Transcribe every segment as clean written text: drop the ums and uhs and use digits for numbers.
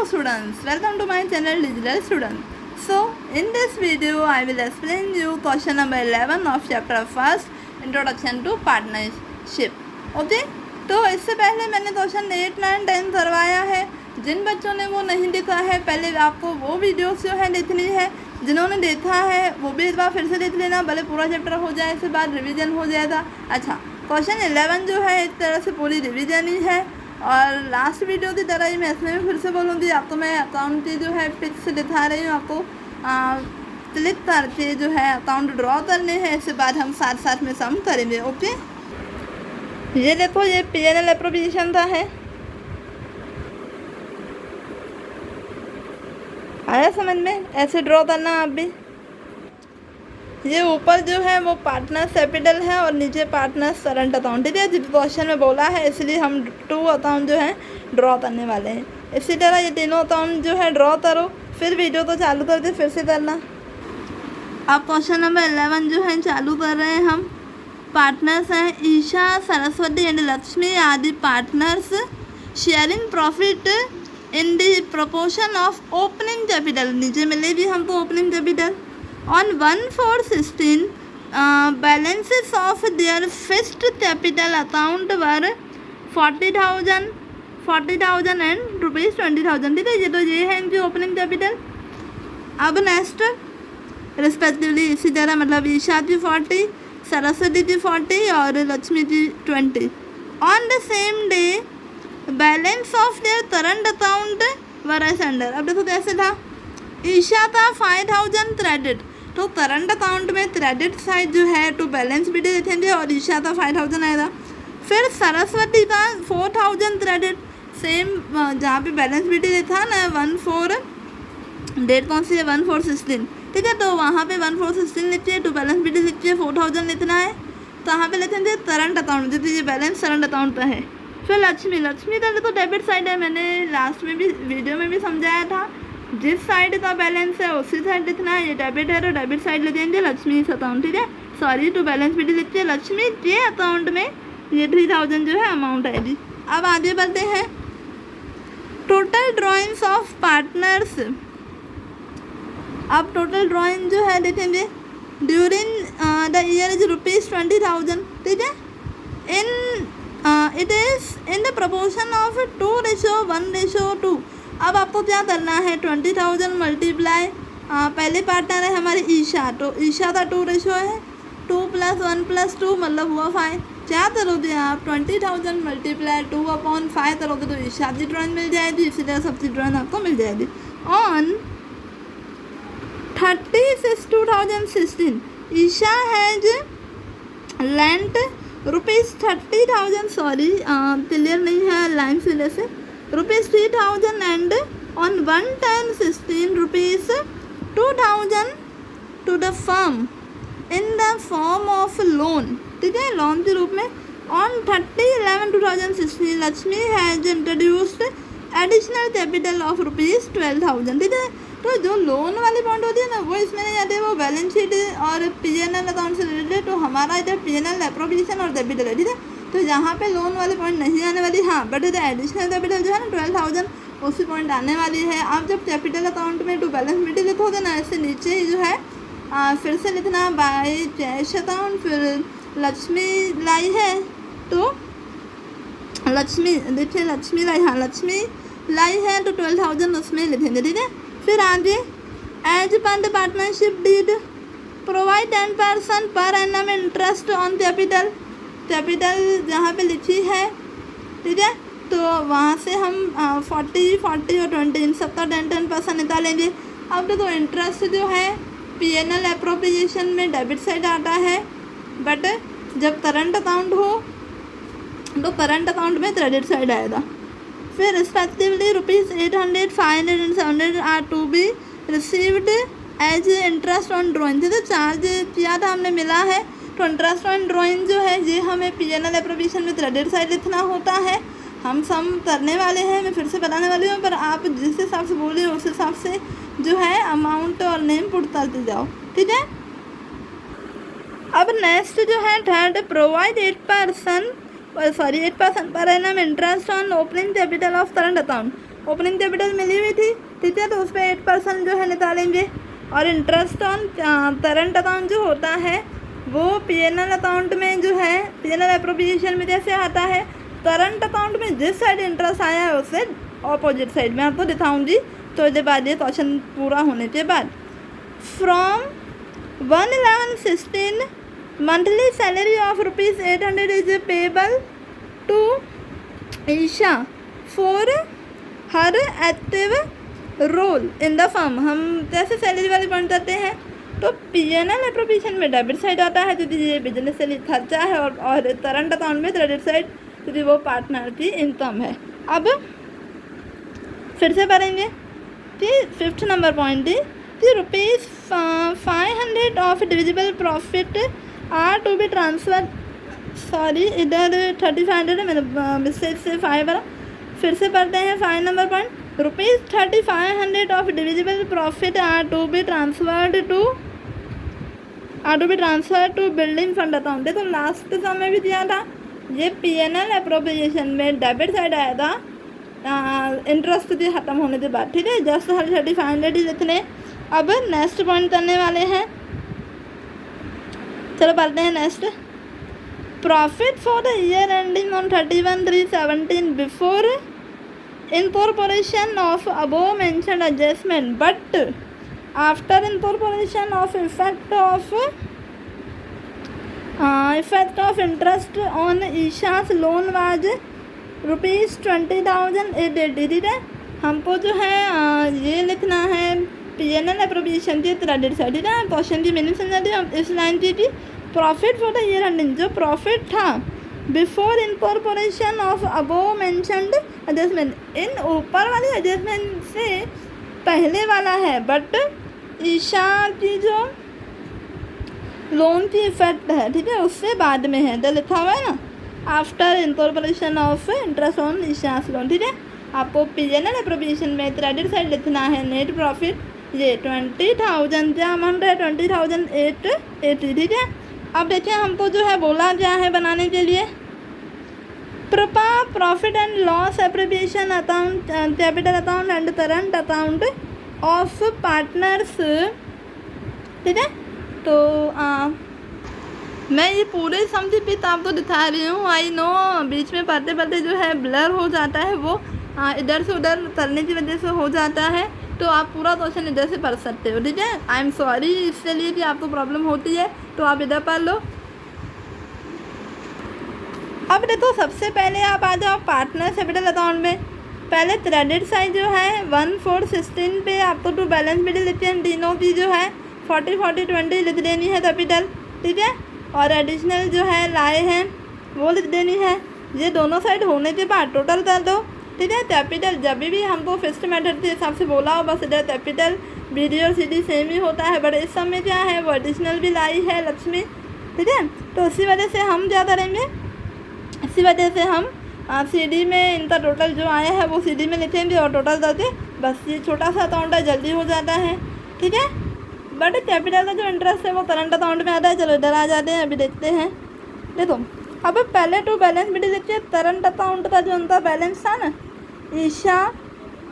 students, welcome to my channel Digital Student. So in this video I will explain you question number 11 of chapter 1st Introduction to Partnership. Okay, तो इससे पहले मैंने question 8, 9, 10 करवाया है. जिन बच्चों ने वो नहीं देखा है पहले आपको वो वीडियोस जो है देखनी है. जिन्होंने देखा है वो भी एक बार फिर से देख लेना, भले पूरा चैप्टर हो जाए, इसके बाद रिवीजन हो जाएगा. अच्छा, क्वेश्चन 11 जो है एक तरह से पूरी रिवीजन ही है और लास्ट वीडियो की तरह ही मैं इसमें भी फिर से बोलूँगी. आपको मैं अकाउंट की जो है पिक्स दिखा रही हूँ, आपको क्लिक करके जो है अकाउंट ड्रॉ करने हैं. इसके बाद हम साथ साथ में सम करेंगे. ओके, ये देखो, ये P&L एप्रोप्रिएशन का है. आया समझ में? ऐसे ड्रॉ करना आप भी. ये ऊपर जो है वो पार्टनर्स कैपिटल है और नीचे पार्टनर्स करंट अकाउंट. ठीक है, जिस क्वेश्चन में बोला है इसलिए हम 2 अकाउंट जो है ड्रॉ करने वाले हैं. इसी तरह ये तीनों अकाउंट जो है ड्रॉ करो, फिर वीडियो को चालू करके फिर से करना. अब क्वेश्चन नंबर 11 जो है चालू कर रहे हैं हम. पार्टनर्स हैं ईशा, सरस्वती एंड लक्ष्मी आदि partners sharing profit in the proportion of opening capital. नीचे मिलेगी हमको opening capital. On 1/4/16 balances of their fixed capital account were 40,000 and rupees 20,000. ठीक है, ये तो ये है इनकी ओपनिंग कैपिटल. अब नेक्स्ट रिस्पेक्टिवली इसी तरह मतलब ईशा की 40, सरस्वती की 40 और लक्ष्मी की 20. On the same day balance of their current account were as under. अब देखो कैसे था. ईशा था 5,000 क्रेडिट, तो करंट अकाउंट में क्रेडिट साइड जो है टू बैलेंस भी दे देंगे और ईशा था 5,000 आएगा. फिर सरस्वती का 4,000 क्रेडिट, सेम जहाँ पे बैलेंस भी दे था ना 1/4, डेट कौन सी है 1/4/16. ठीक है, तो वहाँ पे 1/4/16 लिखिए, टू बैलेंस भी दे लिखिए, 4,000 लिखना है. तो यहाँ पे लिखेंगे करंट अकाउंट, जैसे ये बैलेंस करंट अकाउंट का है. फिर लक्ष्मी का तो डेबिट साइड है, मैंने लास्ट में भी वीडियो में भी समझाया था. जिस साइड का बैलेंस है उसी साइड लिखना है. ये डेबिट है तो डेबिट साइड लिख देंगे लक्ष्मी इस अकाउंट. ठीक है, सॉरी टू बैलेंस भी लिखते हैं लक्ष्मी के अकाउंट में ये 3,000 जो है अमाउंट आएगी. अब आगे बढ़ते हैं. Total drawings of partners. अब टोटल ड्राइंग जो है देखेंगे ड्यूरिंग द ईयर इज ₹20,000. ठीक है, it is in the proportion of 2:1:2. अब आपको क्या करना है, 20,000 मल्टीप्लाई पहले पार्टनर है हमारे ईशा, तो ईशा का 2 है, 2 + 1 + 2 मतलब हुआ 5. क्या करोगे आप, 20,000 मल्टीप्लाई 2/5 करोगे तो ईशा की ड्राइंग मिल जाएगी. इसी तरह सबकी ड्राइंग आपको मिल जाएगी. On 30/6/2016 Isha has lent ₹30,000. Sorry clear नहीं है लाइन से जैसे ₹3,000 and on 1/10/16 ₹2,000 to the firm in the form of loan. ठीक है, लोन के रूप में. on 30/11/2016 Lakshmi has introduced additional capital of ₹12,000. ठीक है, तो जो लोन वाली पॉइंट होती है ना वो इसमें नहीं आते, वो बैलेंस शीट और P&L अकाउंट से रिलेटेड. तो हमारा इधर P&L एप्रोप्रिएशन और कैपिटल है. ठीक है, तो यहाँ पे लोन वाली पॉइंट नहीं आने वाली. हाँ, बट इधर एडिशनल कैपिटल जो है ना 12,000 उसी पॉइंट आने वाली है. आप जब कैपिटल अकाउंट में टू बैलेंस शीट लिखोगे ना ऐसे नीचे ही जो है फिर से लिखना बाय कैश अकाउंट. फिर लक्ष्मी लाई है तो लक्ष्मी देखिए लक्ष्मी लाई, हाँ लक्ष्मी लाई है तो 12,000 उसमें लिखेंगे. ठीक है, फिर आगे as per the partnership deed provide 10% per annum interest on capital. Capital जहाँ पे लिखी है. ठीक है, तो वहाँ से हम 40 और 20 इन सब का 10% निकालेंगे. अब देखो इंटरेस्ट जो है P&L एप्रोप्रिएशन में डेबिट साइड आता है, बट जब करंट अकाउंट हो तो करंट अकाउंट में क्रेडिट साइड आएगा. फिर respectively ₹800, 500 and 700 are to be received as interest on drawing. तो चार्ज किया था हमने मिला है, तो इंटरेस्ट ऑन ड्राइंग जो है ये हमें P&L एप्रोप्रिएशन में क्रेडिट साइड लिखना होता है. हम सम करने वाले हैं, मैं फिर से बताने वाली हूँ, पर आप जिस हिसाब से बोलिए उस हिसाब से जो है अमाउंट और नेम पुट करते जाओ. ठीक है, अब नेक्स्ट जो है third provide 8% per annum interest on opening capital of current account. Opening capital मिली हुई थी, ठीक है, तो उस पर 8% जो है निकालेंगे। और इंटरेस्ट ऑन करंट अकाउंट जो होता है वो P&L अकाउंट में जो है P&L एप्रोप्रिएशन में जैसे आता है, करंट अकाउंट में जिस साइड इंटरेस्ट आया है उससे ऑपोजिट साइड में आपको दिखाऊंगी थोड़ी देर बाद, ये क्वेश्चन पूरा होने के बाद। From 1/11/16 monthly salary of ₹800 is payable to Isha for her active role in the firm. हम जैसे सैलरी वाले पॉइंट करते हैं तो P&L एप्रोप्रिएशन में डेबिट साइड आता है क्योंकि ये बिजनेस से खर्चा है, और करंट अकाउंट में क्रेडिट साइड क्योंकि वो पार्टनर की इनकम है। अब फिर से पढ़ेंगे कि 5th नंबर पॉइंट है कि ₹500 of divisible profit are to be transfer, sorry इधर 3500 है, मैंने मिस्टेक से 5 भरा। फिर से पढ़ते हैं 5 नंबर point, ₹3500 of divisible profit are to be transferred to building fund account. तो लास्ट समय भी दिया था, ये P&L एप्रोप्रिएशन में डेबिट साइड आया था इंटरेस्ट के ख़त्म होने के बाद, ठीक है, जस्ट 3500 ही लिखने। अब नेक्स्ट पॉइंट करने वाले हैं, चलो पढ़ते हैं next. Profit for the year ending on 31/3/17 before incorporation of above mentioned adjustment, but after incorporation of effect of interest on Isha's loan was ₹20,880। हमको जो है ये लिखना है P&L एप्रोप्रिएशन की क्रेडिट साइड, ठीक है। क्वेश्चन की मीनिंग समझा दी हम इस लाइन की profit for the year ending, जो प्रॉफिट था before incorporation of above mentioned adjustment, इन ऊपर वाले एडजस्टमेंट से पहले वाला है, बट ईशा की जो लोन की इफेक्ट है, ठीक है, उससे बाद में है, तो लिखा हुआ है ना after incorporation of interest on ईशास लोन, ठीक है। आपको P&L एप्रोप्रिएशन में क्रेडिट साइड लिखना है नेट प्रॉफिट, ये 20,000 क्या अमाउंट है 20,880, ठीक है। अब देखिए हमको जो है बोला क्या है बनाने के लिए, profit and loss appropriation account, capital account and current account of partners, ठीक है। तो मैं ये पूरे समझित आपको दिखा रही हूँ, आई नो बीच में पढ़ते पढ़ते जो है ब्लर हो जाता है, वो इधर से उधर करने की वजह से हो जाता है, तो आप पूरा क्वेश्चन इधर से पढ़ सकते हो, ठीक है। आई एम सॉरी इसके लिए कि आपको प्रॉब्लम होती है, तो आप इधर पढ़ लो। अब देखो सबसे पहले आप आ जाओ पार्टनर कैपिटल अकाउंट में। पहले क्रेडिट साइड जो है 1/4/16 पे आपको टू बैलेंस शीट लिखते हैं, तीनों की जो है 40/40/20 लिख देनी है कैपिटल, ठीक है। और एडिशनल जो है लाए हैं वो लिख देनी है। ये दोनों साइड होने के बाद टोटल कर दो, ठीक है। कैपिटल जब भी हमको फिक्स्ड मेथड के हिसाब से बोला हो, बस इधर कैपिटल BD और CD सेम ही होता है, बट इस समय क्या है वो एडिशनल भी लाई है लक्ष्मी, ठीक है। तो इसी वजह से हम क्या करेंगे, इसी वजह से हम CD में इनका टोटल जो आया है वो CD में लिखेंगे और टोटल करके बस ये छोटा सा अकाउंट है जल्दी हो जाता है, ठीक है। बट कैपिटल का जो इंटरेस्ट है वो करंट अकाउंट में आता है। चलो इधर आ जाते हैं, अभी देखते हैं। देखो अब पहले टू बैलेंस शीट देखिए, करंट अकाउंट का जो उनका बैलेंस था ना, ईशा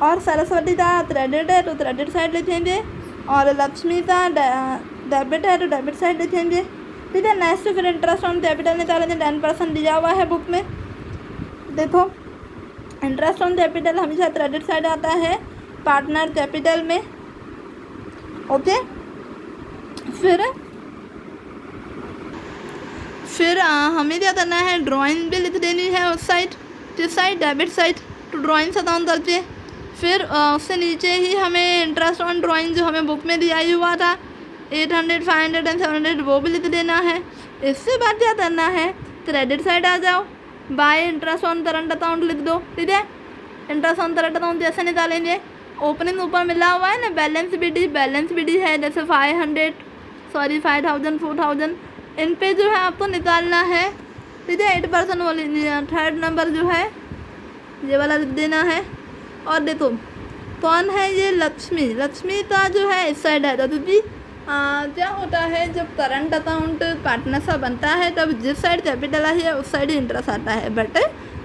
और सरस्वती का क्रेडिट है तो क्रेडिट साइड लिखेंगे, और लक्ष्मी का डेबिट है तो डेबिट साइड लिखेंगे, ठीक है। नेक्स्ट फिर इंटरेस्ट ऑन कैपिटल निकालेंगे, 10% दिया हुआ है बुक में। देखो इंटरेस्ट ऑन कैपिटल हमेशा क्रेडिट साइड आता है पार्टनर कैपिटल में, ओके। फिर हमें क्या करना है, ड्राइंग भी लिख देनी है उस साइड, किस साइड, डेबिट साइड, तो ड्राइंग से अकाउंट करके फिर उससे नीचे ही हमें इंटरेस्ट ऑन ड्राइंग जो हमें बुक में दिया ही हुआ था 800, 500 एंड 700 वो भी लिख देना है। इससे बाद क्या करना है, क्रेडिट साइड आ जाओ, bye interest on current account लिख दो, ठीक है। इंटरेस्ट ऑन करंट अकाउंट जैसे निकालेंगे, ओपनिंग ऊपर मिला हुआ है ना बैलेंस BD है, जैसे 500 सॉरी 5000 4000, इन पे जो है आपको निकालना है, ठीक है। 8% वाली थर्ड नंबर जो है ये वाला लिख देना है। और देखो कौन है ये, लक्ष्मी का जो है इस साइड है, क्योंकि क्या होता है जब करंट अकाउंट पार्टनर सा बनता है तब जिस साइड कैपिटल है उस साइड इंटरेस्ट आता है, बट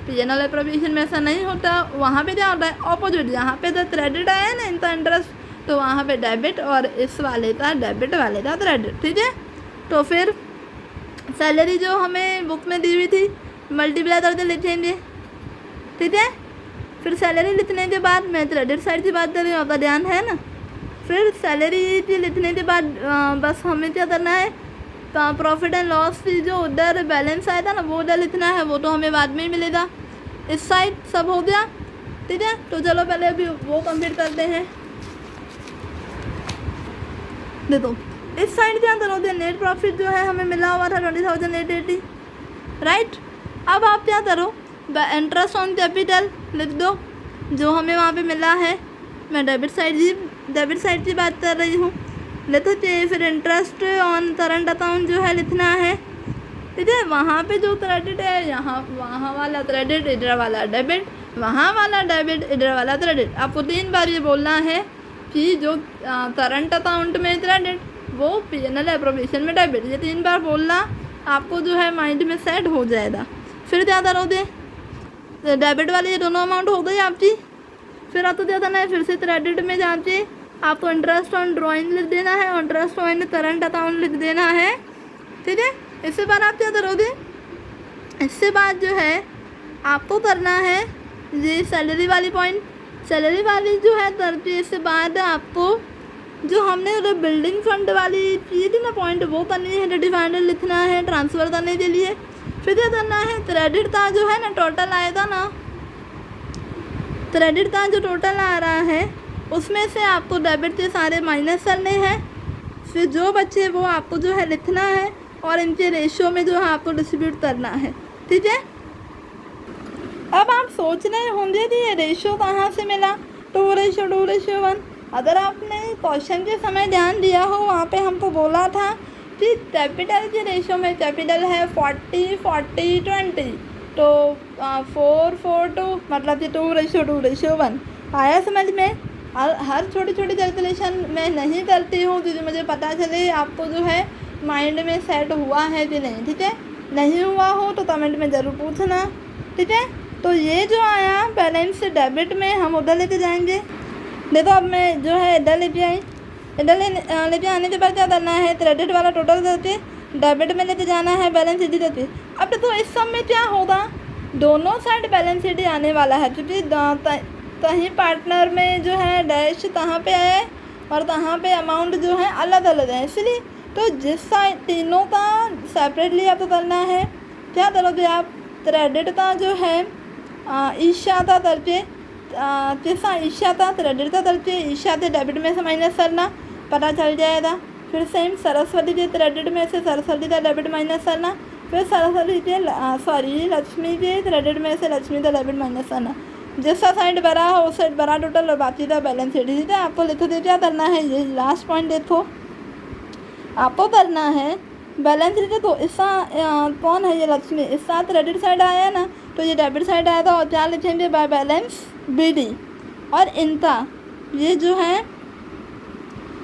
पीएनएल एप्रोप्रिएशन में ऐसा नहीं होता, वहाँ पे क्या होता है ऑपोजिट, जहाँ पे तो क्रेडिट आया है ना इनका इंटरेस्ट, तो वहाँ पे डेबिट, और इस वाले का डेबिट, वाले का क्रेडिट। ठीक है, तो फिर सैलरी जो हमें बुक में दी हुई थी मल्टीप्लाई करके लिखेंगे। ठीक है, फिर सैलरी लिखने के बाद मैं क्रेडिट साइड की बात कर रही हूँ, आपका ध्यान है ना। फिर सैलरी की लिखने के बाद बस हमें क्या करना है, प्रॉफिट एंड लॉस की जो उधर बैलेंस आया था ना वो उधर लिखना है, वो तो हमें बाद में ही मिलेगा। इस साइड सब हो गया। ठीक है, तो चलो पहले अभी वो कंप्लीट करते हैं। देखो इस साइड क्या करोगे, नेट प्रॉफिट जो है हमें मिला हुआ था 20,880, राइट। अब आप क्या करो, इंटरेस्ट ऑन कैपिटल लिख दो जो हमें वहाँ पे मिला है। मैं डेबिट साइड की बात कर रही हूँ, लिखो चाहिए। फिर इंटरेस्ट ऑन करंट अकाउंट जो है लिखना है। ठीक है, वहाँ पे जो क्रेडिट है यहाँ वहाँ वाला क्रेडिट, इधर वाला डेबिट, वहाँ वाला डेबिट, इधर वाला क्रेडिट। आपको 3 बार ये बोलना है कि जो करंट अकाउंट में क्रेडिट वो पीएनएल एप्रोप्रिएशन में डेबिट, ये 3 बार बोलना आपको जो है माइंड में सेट हो जाएगा। फिर क्या करोगे, डेबिट वाले ये दोनों अमाउंट हो गई आपकी। फिर आपको क्या करना है, फिर से क्रेडिट में जाके आपको इंटरेस्ट ऑन ड्राइंग लिख देना है और इंटरेस्ट ऑन करंट अकाउंट लिख देना है। ठीक है, इसके बाद आप क्या करोगे, इससे बाद जो है आपको करना है ये सैलरी वाली पॉइंट, सैलरी वाली जो है करके इसके बाद आपको जो हमने उधर बिल्डिंग फंड वाली चीज़ थी ना पॉइंट, वो करनी है, डिफाइंड लिखना है ट्रांसफ़र करने के लिए। फिर क्या करना है, क्रेडिट का जो है ना टोटल आएगा ना, क्रेडिट का जो टोटल आ रहा है उसमें से आपको डेबिट के सारे माइनस करने हैं। फिर जो बच्चे वो आपको जो है लिखना है और इनके रेशियो में जो है आपको डिस्ट्रीब्यूट करना है। ठीक है, अब आप सोच रहे होंगे कि ये रेशियो कहाँ से मिला, 2:1। अगर आपने क्वेश्चन के समय ध्यान दिया हो, वहाँ पे हमको बोला था कि कैपिटल के रेशियो में कैपिटल है 40-40-20, तो 4:2 मतलब कि 2:1 आया समझ में। हर छोटी छोटी कैलकुलेशन मैं नहीं करती हूँ क्योंकि मुझे पता चले आपको जो है माइंड में सेट हुआ है कि नहीं। ठीक है, नहीं हुआ हो तो कमेंट में ज़रूर पूछना। ठीक है, तो ये जो आया बैलेंस डेबिट में हम उधर लेके जाएंगे। देखो अब मैं जो है इधर लेके आई, इधर लेके आने के बाद क्या करना है, क्रेडिट वाला टोटल करके डेबिट में लेके जाना है बैलेंस शीट करके। अब देखो इस सब में क्या होगा, दोनों साइड बैलेंस शीट आने वाला है क्योंकि कहीं पार्टनर में जो है डैश कहाँ पे है और कहाँ पे अमाउंट जो है अलग अलग है, इसलिए तो जिस साइड तीनों का सेपरेटली आपको करना है। क्या करोगे आप, क्रेडिट का जो है ईशा का करके किसा ईशा का क्रेडिट का करके ईशा के डेबिट में से माइनस करना, पता चल जाएगा। फिर सेम सरस्वती के क्रेडिट में से सरस्वती का डेबिट माइनस करना, फिर सरस्वती के लक्ष्मी के क्रेडिट में से लक्ष्मी का डेबिट माइनस करना। जैसा साइड बड़ा हो उस साइड बड़ा टोटल और बाकी का बैलेंस शीट। ठीक है, आपको लिखो दे क्या करना है, ये लास्ट पॉइंट देखो, आपको करना है बैलेंस शीट। तो इसका कौन है, ये लक्ष्मी, इसका क्रेडिट साइड आया ना, तो ये डेबिट साइड आया था और क्या लिखेंगे, बाय बैलेंस BD। और इनका ये जो है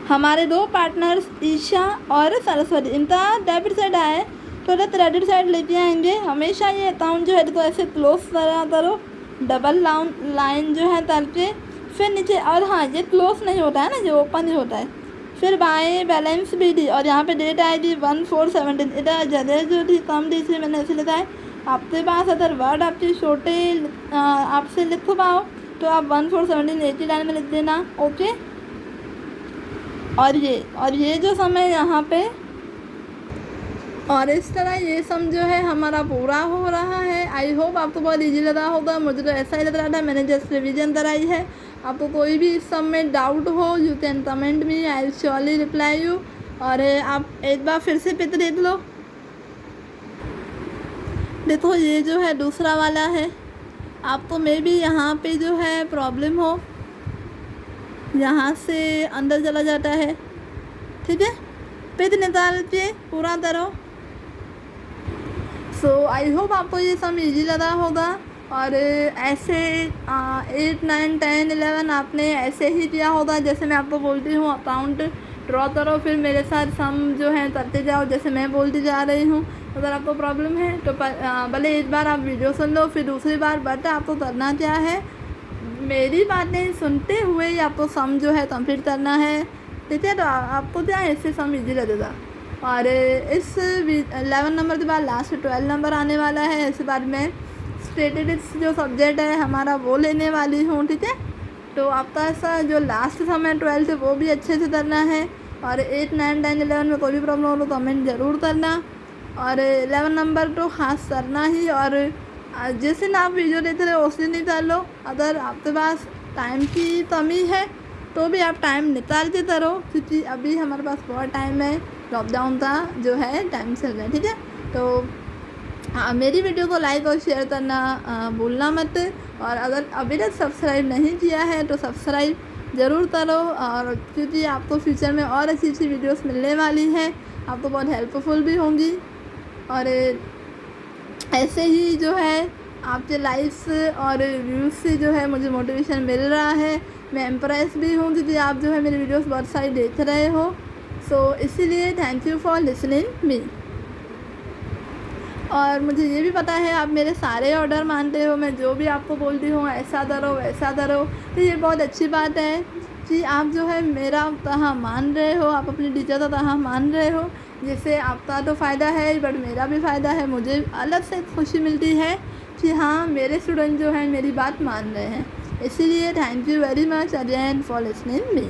हमारे 2 पार्टनर्स ईशा और सरस्वती, इनका डेबिट साइड आया तो क्रेडिट साइड लेके आएंगे। हमेशा ये अकाउंट जो है तो ऐसे क्लोज करो, डबल लाइन जो है करके, फिर नीचे। और हाँ, ये क्लोज नहीं होता है ना, ये ओपन ही होता है। फिर बाय बैलेंस BD और यहाँ पे डेट आएगी 1/4/17। इधर जगह जो थी कम थी इसलिए मैंने ऐसे लिखा है। आपके पास अगर वर्ड आपके छोटे आपसे लिख पाओ तो आप 1/4/17 80 लाइन में लिख देना। ओके, और ये जो समय यहाँ पे और इस तरह ये सम जो है हमारा पूरा हो रहा है। आई होप आपको बहुत ईजी लगा होगा, मुझे तो ऐसा ही लग रहा था। मैंने जस्ट रिवीजन कराई है। आपको कोई भी इस सम में डाउट हो you can comment me, I will surely reply you. और आप एक बार फिर से पिक देख लो। देखो ये जो है दूसरा वाला है, आपको मे बी यहाँ पे जो है प्रॉब्लम हो, यहाँ से अंदर चला जाता है। ठीक है, पिक निकाल के पूरा करो। सो आई होप आपको ये सब इजी लगा होगा। और ऐसे 8, 9, 10, 11 आपने ऐसे ही किया होगा जैसे मैं आपको बोलती हूँ। अकाउंट ड्रॉ करो, फिर मेरे साथ सम जो है करते जाओ जैसे मैं बोलती जा रही हूँ। अगर आपको प्रॉब्लम है तो भले एक बार आप वीडियो सुन लो फिर दूसरी बार, बट आपको करना क्या है, मेरी बातें सुनते हुए ही आपको सम जो है कंप्लीट करना है, ठीक है। तो आपको क्या है, इससे सम इजी लगेगा। और इस 11 नंबर के बाद लास्ट 12 नंबर आने वाला है, इस बार मैं स्टैटिस्टिक्स जो सब्जेक्ट है हमारा वो लेने वाली हूँ, ठीक है। तो आपका ऐसा जो लास्ट सम है 12th वो भी अच्छे से करना है। और 8, 9, 10, 11 में कोई भी प्रॉब्लम हो तो कमेंट ज़रूर करना। और 11 नंबर तो खास करना ही, और जिस दिन आप वीडियो देते रहे उस दिन निकाल लो। अगर आपके पास टाइम की कमी है तो भी आप टाइम निकाल के करो, क्योंकि अभी हमारे पास बहुत टाइम है, लॉकडाउन का जो है टाइम चल रहा है, ठीक है। तो मेरी वीडियो को लाइक और शेयर करना भूलना मत। और अगर अभी तक सब्सक्राइब नहीं किया है तो सब्सक्राइब ज़रूर करो, और क्योंकि आपको फ्यूचर में और अच्छी अच्छी वीडियोस मिलने वाली हैं, आपको बहुत हेल्पफुल भी होंगी। और ऐसे ही जो है आपके लाइक्स और व्यूज़ से जो है मुझे मोटिवेशन मिल रहा है, मैं इम्प्रेस भी हूँ क्योंकि आप जो है मेरी वीडियोस बहुत सारी देख रहे हो। सो इसीलिए thank you for listening me. और मुझे ये भी पता है आप मेरे सारे ऑर्डर मानते हो, मैं जो भी आपको बोलती हूँ ऐसा करो वैसा करो, तो ये बहुत अच्छी बात है कि आप जो है मेरा कहा मान रहे हो, आप अपनी टीचर का कहा मान रहे हो, जिससे आपका तो फ़ायदा है बट मेरा भी फ़ायदा है। मुझे अलग से खुशी मिलती है कि हाँ मेरे स्टूडेंट जो हैं मेरी बात मान रहे हैं। इसीलिए thank you very much again for listening me.